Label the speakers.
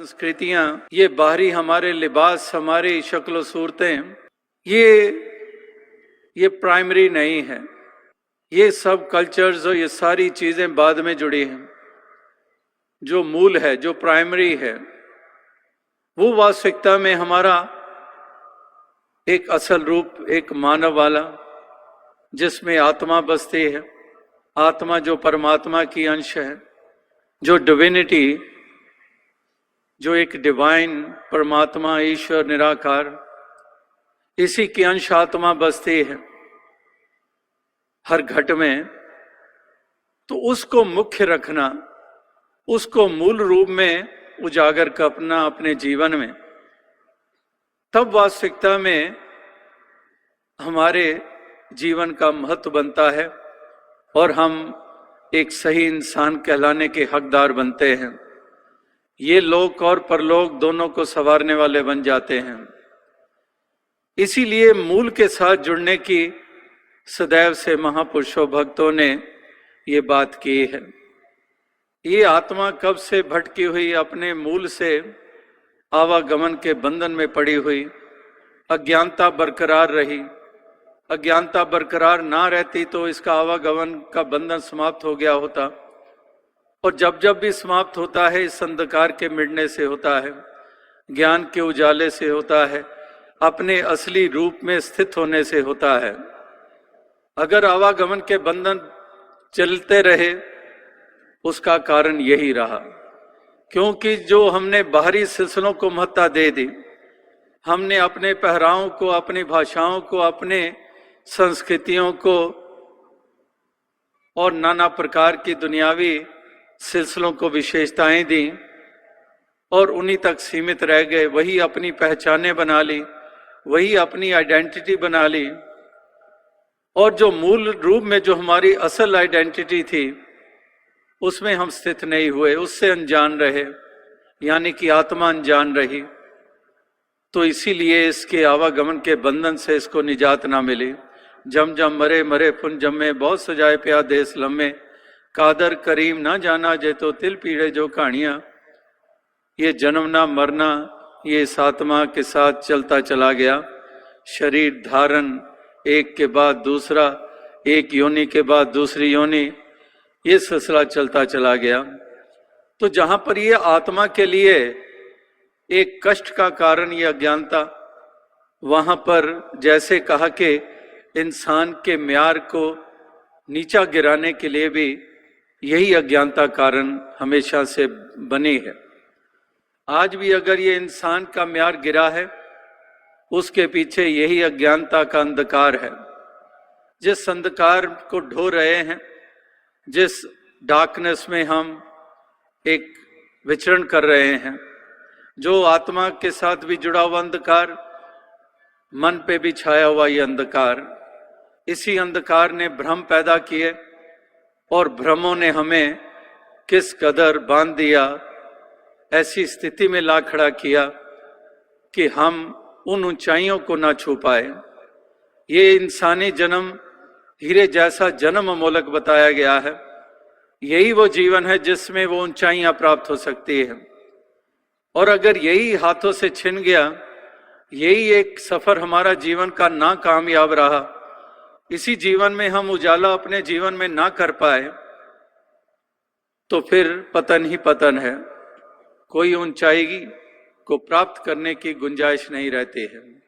Speaker 1: संस्कृतियाँ, ये बाहरी हमारे लिबास, हमारी शक्ल सूरतें, ये प्राइमरी नहीं है। ये सब कल्चर्स और ये सारी चीज़ें बाद में जुड़ी हैं। जो मूल है, जो प्राइमरी है, वो वास्तविकता में हमारा एक असल रूप, एक मानव वाला, जिसमें आत्मा बसती है। आत्मा जो परमात्मा की अंश है, जो डिविनिटी, जो एक डिवाइन परमात्मा, ईश्वर निराकार, इसी की अंश आत्मा बसती है हर घट में। तो उसको मुख्य रखना, उसको मूल रूप में उजागर करना अपने जीवन में, तब वास्तविकता में हमारे जीवन का महत्व बनता है और हम एक सही इंसान कहलाने के हकदार बनते हैं। ये लोक और परलोक दोनों को संवारने वाले बन जाते हैं। इसीलिए मूल के साथ जुड़ने की सदैव से महापुरुषों भक्तों ने ये बात की है। ये आत्मा कब से भटकी हुई, अपने मूल से आवागमन के बंधन में पड़ी हुई, अज्ञानता बरकरार रही। अज्ञानता बरकरार ना रहती तो इसका आवागमन का बंधन समाप्त हो गया होता। और जब जब भी समाप्त होता है, इस अंधकार के मिटने से होता है, ज्ञान के उजाले से होता है, अपने असली रूप में स्थित होने से होता है। अगर आवागमन के बंधन चलते रहे, उसका कारण यही रहा, क्योंकि जो हमने बाहरी सिलसिलों को महत्ता दे दी, हमने अपने पहरावों को, अपनी भाषाओं को, अपने संस्कृतियों को और नाना प्रकार की दुनियावी सिलसिलों को विशेषताएं दी और उन्हीं तक सीमित रह गए। वही अपनी पहचानें बना ली, वही अपनी आइडेंटिटी बना ली। और जो मूल रूप में जो हमारी असल आइडेंटिटी थी, उसमें हम स्थित नहीं हुए, उससे अनजान रहे, यानी कि आत्मा अनजान रही। तो इसीलिए इसके आवागमन के बंधन से इसको निजात ना मिली। जम जम मरे मरे पुन जम्मे, बहुत सजाए प्या देश लम्मे, कादर करीम ना जाना जे तो तिल पीड़े जो कहानियां। ये जन्मना मरना, ये इस आत्मा के साथ चलता चला गया। शरीर धारण, एक के बाद दूसरा, एक योनि के बाद दूसरी योनि, ये सिलसिला चलता चला गया। तो जहां पर ये आत्मा के लिए एक कष्ट का कारण ये अज्ञानता, वहां पर जैसे कहा कि इंसान के म्यार को नीचा गिराने के लिए भी यही अज्ञानता कारण हमेशा से बनी है। आज भी अगर ये इंसान का म्यार गिरा है, उसके पीछे यही अज्ञानता का अंधकार है। जिस अंधकार को ढो रहे हैं, जिस डार्कनेस में हम एक विचरण कर रहे हैं, जो आत्मा के साथ भी जुड़ा हुआ अंधकार, मन पे भी छाया हुआ ये अंधकार, इसी अंधकार ने भ्रम पैदा किए और भ्रमों ने हमें किस कदर बांध दिया, ऐसी स्थिति में ला खड़ा किया कि हम उन ऊंचाइयों को ना छू पाए। ये इंसानी जन्म हीरे जैसा जन्म अमोलक बताया गया है। यही वो जीवन है जिसमें वो ऊंचाइयां प्राप्त हो सकती है। और अगर यही हाथों से छिन गया, यही एक सफर हमारा जीवन का ना कामयाब रहा, इसी जीवन में हम उजाला अपने जीवन में ना कर पाए, तो फिर पतन ही पतन है। कोई ऊंचाई को प्राप्त करने की गुंजाइश नहीं रहती है।